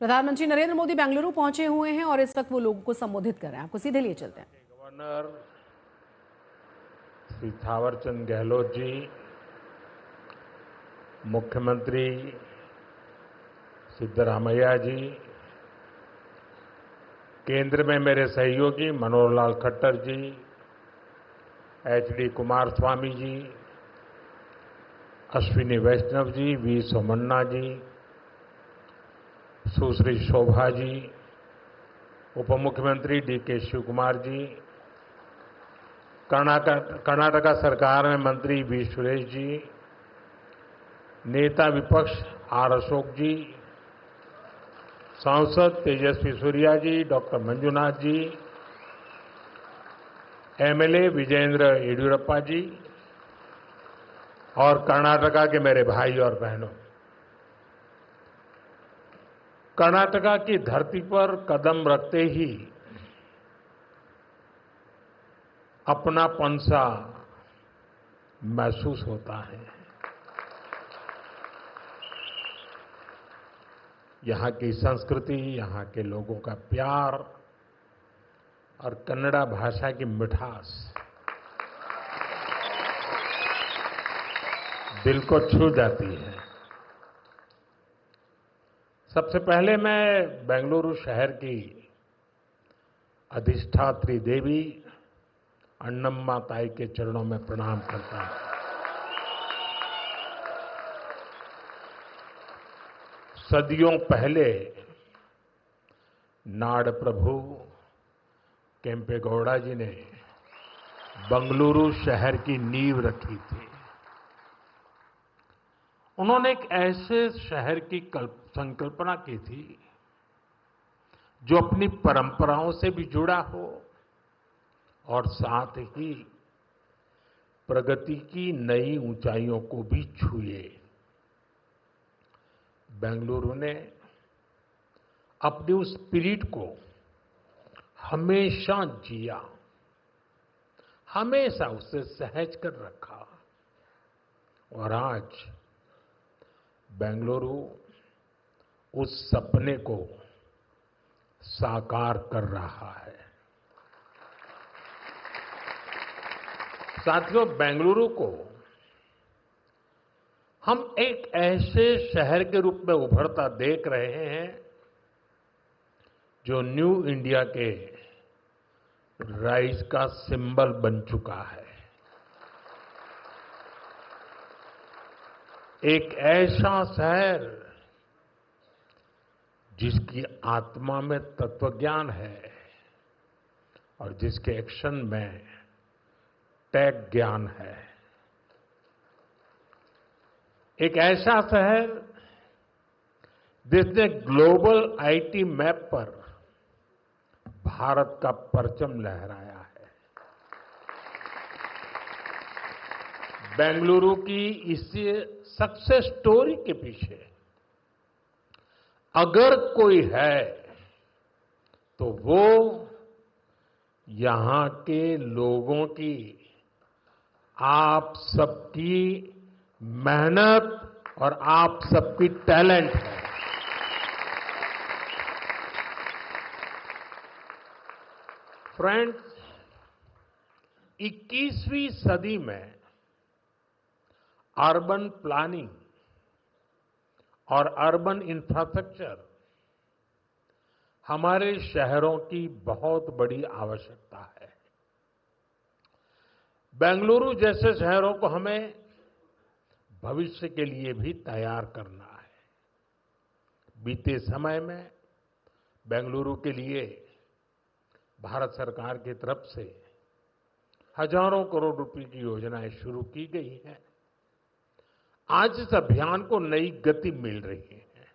प्रधानमंत्री नरेंद्र मोदी बेंगलुरु पहुंचे हुए हैं और इस वक्त वो लोगों को संबोधित कर रहे हैं। आपको सीधे लिए चलते हैं। गवर्नर श्री थावरचंद गहलोत जी, मुख्यमंत्री सिद्धरामैया जी, केंद्र में मेरे सहयोगी मनोहर लाल खट्टर जी, एचडी कुमारस्वामी जी, अश्विनी वैष्णव जी, वी सोमन्ना जी, सुश्री शोभा जी, उप मुख्यमंत्री डीके शिवकुमार जी, कर्नाटका सरकार में मंत्री वी सुरेश जी, नेता विपक्ष आर अशोक जी, सांसद तेजस्वी सूर्या जी, डॉक्टर मंजुनाथ जी, एमएलए विजयेंद्र येडियुरप्पा जी और कर्नाटका के मेरे भाई और बहनों, कर्नाटका की धरती पर कदम रखते ही अपनापन सा महसूस होता है। यहाँ की संस्कृति, यहाँ के लोगों का प्यार और कन्नड़ा भाषा की मिठास दिल को छू जाती है। सबसे पहले मैं बेंगलुरु शहर की अधिष्ठात्री देवी अन्नम्मा ताई के चरणों में प्रणाम करता हूं। सदियों पहले नाड़ प्रभु केम्पेगौड़ा जी ने बेंगलुरु शहर की नींव रखी थी। उन्होंने एक ऐसे शहर की संकल्पना की थी जो अपनी परंपराओं से भी जुड़ा हो और साथ ही प्रगति की नई ऊंचाइयों को भी छुए। बेंगलुरु ने अपनी उस स्पिरिट को हमेशा जिया, हमेशा उसे सहज कर रखा और आज बेंगलुरु उस सपने को साकार कर रहा है। साथियों, बेंगलुरु को हम एक ऐसे शहर के रूप में उभरता देख रहे हैं जो न्यू इंडिया के राइज का सिंबल बन चुका है। एक ऐसा शहर जिसकी आत्मा में तत्वज्ञान है और जिसके एक्शन में टेक ज्ञान है। एक ऐसा शहर जिसने ग्लोबल आईटी मैप पर भारत का परचम लहराया है। बेंगलुरु की इस सक्सेस स्टोरी के पीछे अगर कोई है तो वो यहां के लोगों की, आप सबकी मेहनत और आप सबकी टैलेंट है। फ्रेंड्स, 21वीं सदी में अर्बन प्लानिंग और अर्बन इंफ्रास्ट्रक्चर हमारे शहरों की बहुत बड़ी आवश्यकता है। बेंगलुरु जैसे शहरों को हमें भविष्य के लिए भी तैयार करना है। बीते समय में बेंगलुरु के लिए भारत सरकार की तरफ से हजारों करोड़ रुपए की योजनाएं शुरू की गई हैं। आज इस अभियान को नई गति मिल रही है।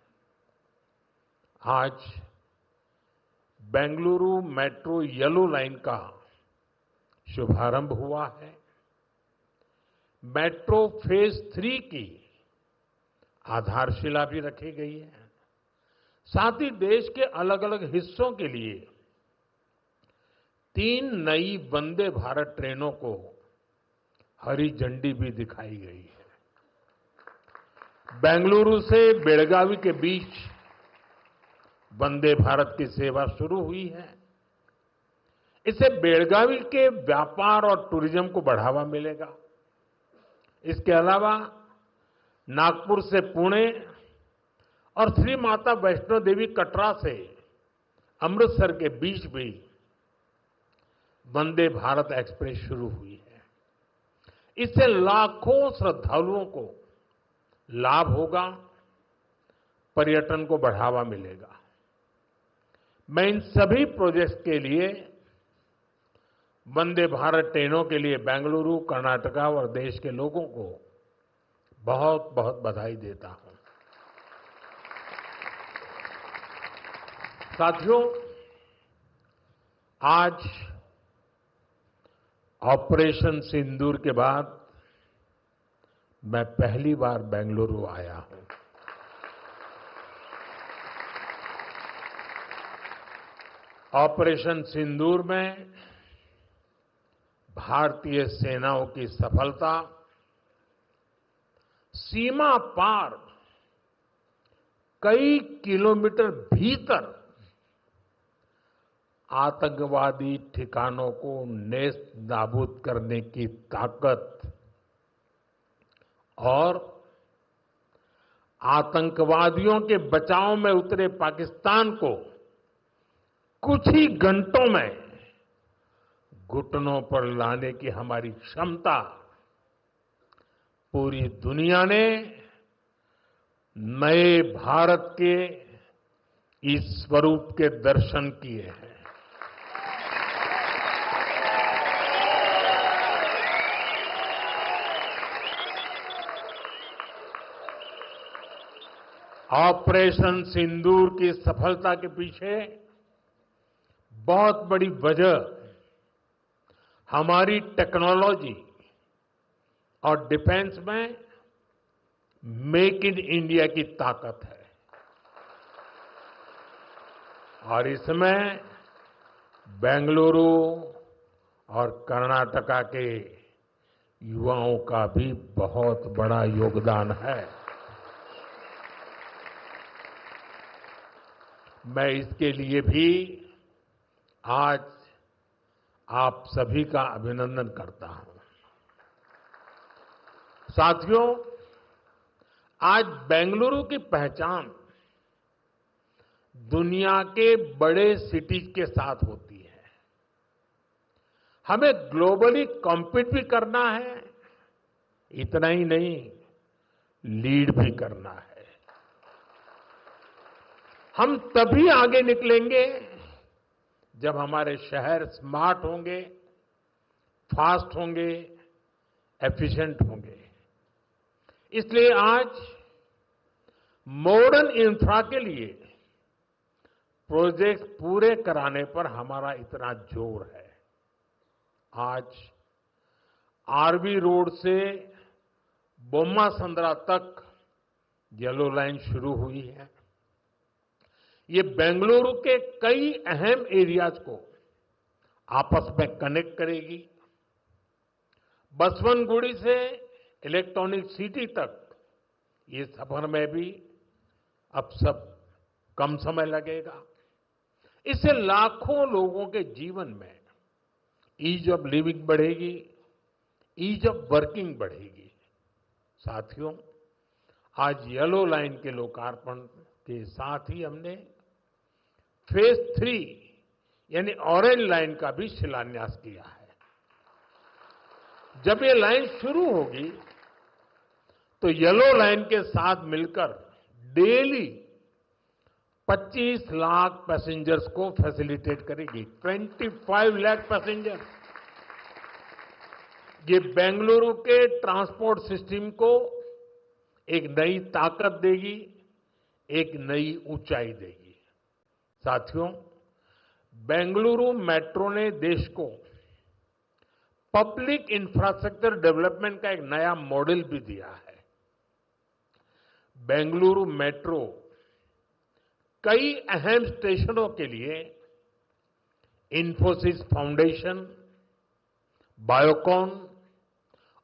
आज बेंगलुरु मेट्रो येलो लाइन का शुभारंभ हुआ है। मेट्रो फेज 3 की आधारशिला भी रखी गई है। साथ ही देश के अलग अलग हिस्सों के लिए 3 नई वंदे भारत ट्रेनों को हरी झंडी भी दिखाई गई है। बेंगलुरु से बेलगावी के बीच वंदे भारत की सेवा शुरू हुई है। इससे बेलगावी के व्यापार और टूरिज्म को बढ़ावा मिलेगा। इसके अलावा नागपुर से पुणे और श्री माता वैष्णो देवी कटरा से अमृतसर के बीच भी वंदे भारत एक्सप्रेस शुरू हुई है। इससे लाखों श्रद्धालुओं को लाभ होगा, पर्यटन को बढ़ावा मिलेगा। मैं इन सभी प्रोजेक्ट्स के लिए वंदे भारत ट्रेनों के लिए बेंगलुरु, कर्नाटका और देश के लोगों को बहुत बहुत बधाई देता हूं। साथियों, आज ऑपरेशन सिंदूर के बाद मैं पहली बार बेंगलुरु आया हूं। ऑपरेशन सिंदूर में भारतीय सेनाओं की सफलता सीमा पार कई किलोमीटर भीतर आतंकवादी ठिकानों को नेस्त नाबूद करने की ताकत और आतंकवादियों के बचाव में उतरे पाकिस्तान को कुछ ही घंटों में घुटनों पर लाने की हमारी क्षमता पूरी दुनिया ने नए भारत के इस स्वरूप के दर्शन किए हैं। ऑपरेशन सिंदूर की सफलता के पीछे बहुत बड़ी वजह हमारी टेक्नोलॉजी और डिफेंस में मेक इन इंडिया की ताकत है। और इसमें बेंगलुरु और कर्नाटका के युवाओं का भी बहुत बड़ा योगदान है। मैं इसके लिए भी आज आप सभी का अभिनंदन करता हूं। साथियों, आज बेंगलुरु की पहचान दुनिया के बड़े सिटीज के साथ होती है। हमें ग्लोबली कॉम्पीट भी करना है, इतना ही नहीं, लीड भी करना है। हम तभी आगे निकलेंगे जब हमारे शहर स्मार्ट होंगे, फास्ट होंगे, एफिशिएंट होंगे। इसलिए आज मॉडर्न इंफ्रा के लिए प्रोजेक्ट पूरे कराने पर हमारा इतना जोर है। आज आरवी रोड से बोम्मा संद्रा तक येलो लाइन शुरू हुई है। ये बेंगलुरु के कई अहम एरियाज को आपस में कनेक्ट करेगी। बसवनगुड़ी से इलेक्ट्रॉनिक सिटी तक ये सफर में भी अब सब कम समय लगेगा। इससे लाखों लोगों के जीवन में ईज ऑफ लिविंग बढ़ेगी, ईज ऑफ वर्किंग बढ़ेगी। साथियों, आज येलो लाइन के लोकार्पण के साथ ही हमने फेज 3 यानी ऑरेंज लाइन का भी शिलान्यास किया है। जब ये लाइन शुरू होगी तो येलो लाइन के साथ मिलकर डेली 25 लाख पैसेंजर्स को फैसिलिटेट करेगी। 25 लाख पैसेंजर। ये बेंगलुरु के ट्रांसपोर्ट सिस्टम को एक नई ताकत देगी, एक नई ऊंचाई देगी। साथियों, बेंगलुरु मेट्रो ने देश को पब्लिक इंफ्रास्ट्रक्चर डेवलपमेंट का एक नया मॉडल भी दिया है। बेंगलुरु मेट्रो कई अहम स्टेशनों के लिए इन्फोसिस फाउंडेशन, बायोकॉन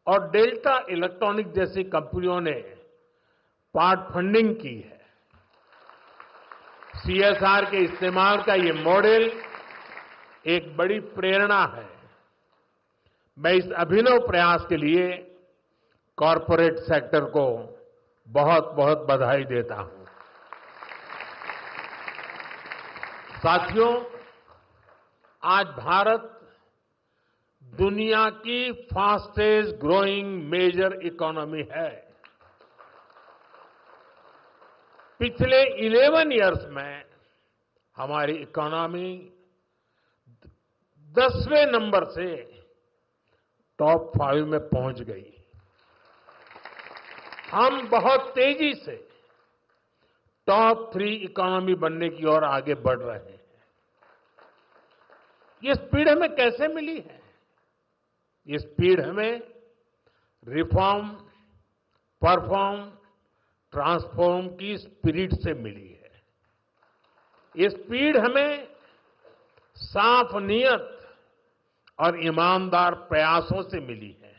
और डेल्टा इलेक्ट्रॉनिक जैसी कंपनियों ने पार्ट फंडिंग की है। सीएसआर के इस्तेमाल का ये मॉडल एक बड़ी प्रेरणा है। मैं इस अभिनव प्रयास के लिए कॉरपोरेट सेक्टर को बहुत बहुत बधाई देता हूं। साथियों, आज भारत दुनिया की फास्टेस्ट ग्रोइंग मेजर इकोनॉमी है। पिछले 11 इयर्स में हमारी इकोनॉमी 10वें नंबर से टॉप 5 में पहुंच गई। हम बहुत तेजी से टॉप 3 इकोनॉमी बनने की ओर आगे बढ़ रहे हैं। ये स्पीड हमें कैसे मिली है? ये स्पीड हमें रिफॉर्म, परफॉर्म, ट्रांसफॉर्म की स्पिरिट से मिली है। ये स्पीड हमें साफ नीयत और ईमानदार प्रयासों से मिली है।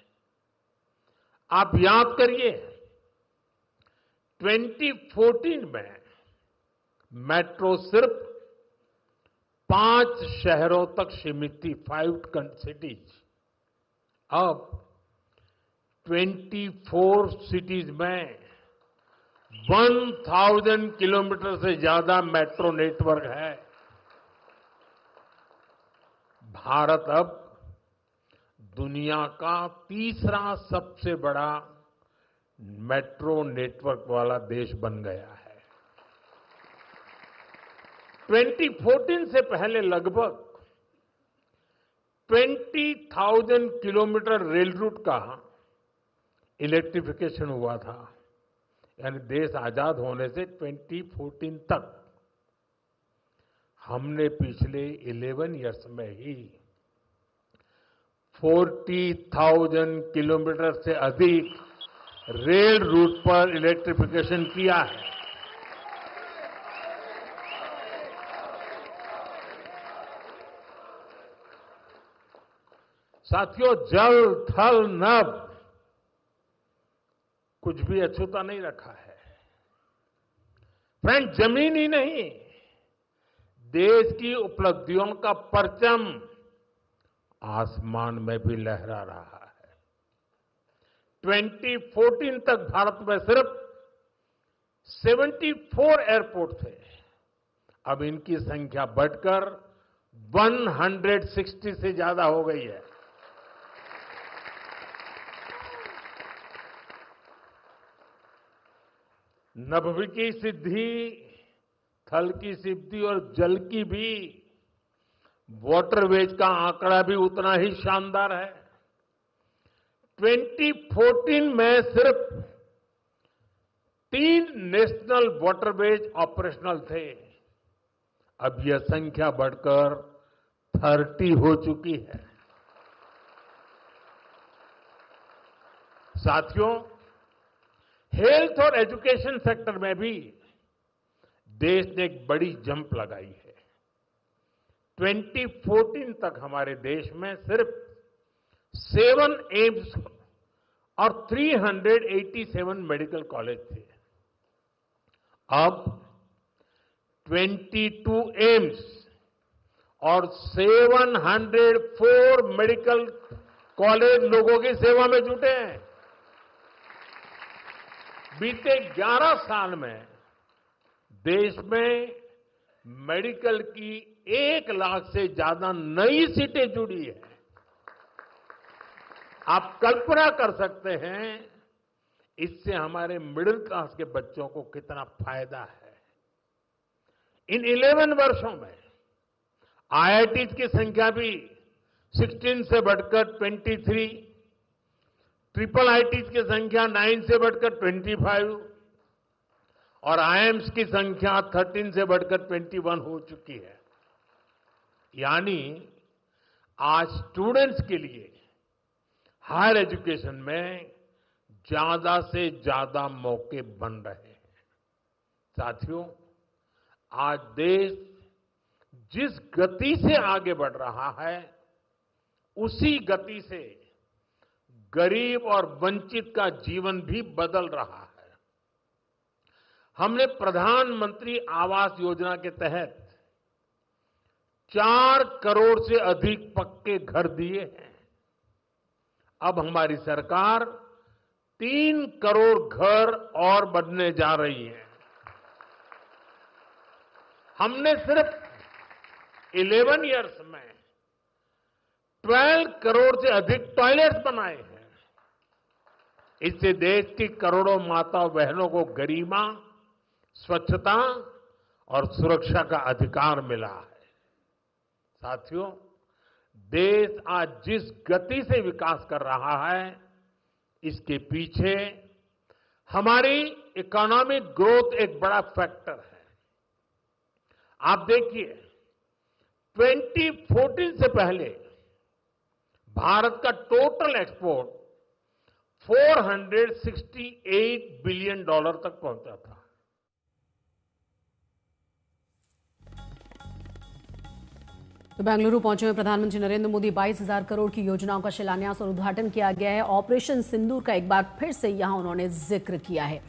आप याद करिए, 2014 में मेट्रो सिर्फ 5 शहरों तक सीमित थी, 5 सिटीज। अब 24 सिटीज में 1000 किलोमीटर से ज्यादा मेट्रो नेटवर्क है। भारत अब दुनिया का तीसरा सबसे बड़ा मेट्रो नेटवर्क वाला देश बन गया है। 2014 से पहले लगभग 20,000 किलोमीटर रेल रूट का इलेक्ट्रिफिकेशन हुआ था। यानी देश आजाद होने से 2014 तक हमने पिछले 11 इयर्स में ही 40,000 किलोमीटर से अधिक रेल रूट पर इलेक्ट्रिफिकेशन किया है। साथियों, जल, थल, नभ कुछ भी अछूता नहीं रखा है। फ्रेंड, जमीन ही नहीं, देश की उपलब्धियों का परचम आसमान में भी लहरा रहा है। 2014 तक भारत में सिर्फ 74 एयरपोर्ट थे। अब इनकी संख्या बढ़कर 160 से ज्यादा हो गई है। नभ की सिद्धि, थल की सिद्धि और जल की भी वाटरवेज का आंकड़ा भी उतना ही शानदार है। 2014 में सिर्फ 3 नेशनल वाटरवेज ऑपरेशनल थे। अब यह संख्या बढ़कर 30 हो चुकी है। साथियों, हेल्थ और एजुकेशन सेक्टर में भी देश ने एक बड़ी जंप लगाई है। 2014 तक हमारे देश में सिर्फ 7 एम्स और 387 मेडिकल कॉलेज थे। अब 22 एम्स और 704 मेडिकल कॉलेज लोगों की सेवा में जुटे हैं। बीते 11 साल में देश में मेडिकल की 1 लाख से ज्यादा नई सीटें जुड़ी है। आप कल्पना कर सकते हैं इससे हमारे मिडिल क्लास के बच्चों को कितना फायदा है। इन 11 वर्षों में आईआईटीज की संख्या भी 16 से बढ़कर 23, ट्रिपल आईटीज की संख्या 9 से बढ़कर 25 और आईएम्स की संख्या 13 से बढ़कर 21 हो चुकी है। यानी आज स्टूडेंट्स के लिए हायर एजुकेशन में ज्यादा से ज्यादा मौके बन रहे हैं। साथियों, आज देश जिस गति से आगे बढ़ रहा है, उसी गति से गरीब और वंचित का जीवन भी बदल रहा है। हमने प्रधानमंत्री आवास योजना के तहत 4 करोड़ से अधिक पक्के घर दिए हैं। अब हमारी सरकार 3 करोड़ घर और बनने जा रही है। हमने सिर्फ 11 इयर्स में 12 करोड़ से अधिक टॉयलेट्स बनाए हैं। इससे देश की करोड़ों माताओं बहनों को गरिमा, स्वच्छता और सुरक्षा का अधिकार मिला है। साथियों, देश आज जिस गति से विकास कर रहा है, इसके पीछे हमारी इकोनॉमिक ग्रोथ एक बड़ा फैक्टर है। आप देखिए, 2014 से पहले भारत का टोटल एक्सपोर्ट $468 बिलियन तक पहुंचा था। तो बेंगलुरु पहुंचे हुए प्रधानमंत्री नरेंद्र मोदी 22,000 करोड़ की योजनाओं का शिलान्यास और उद्घाटन किया गया है। ऑपरेशन सिंदूर का एक बार फिर से यहां उन्होंने जिक्र किया है।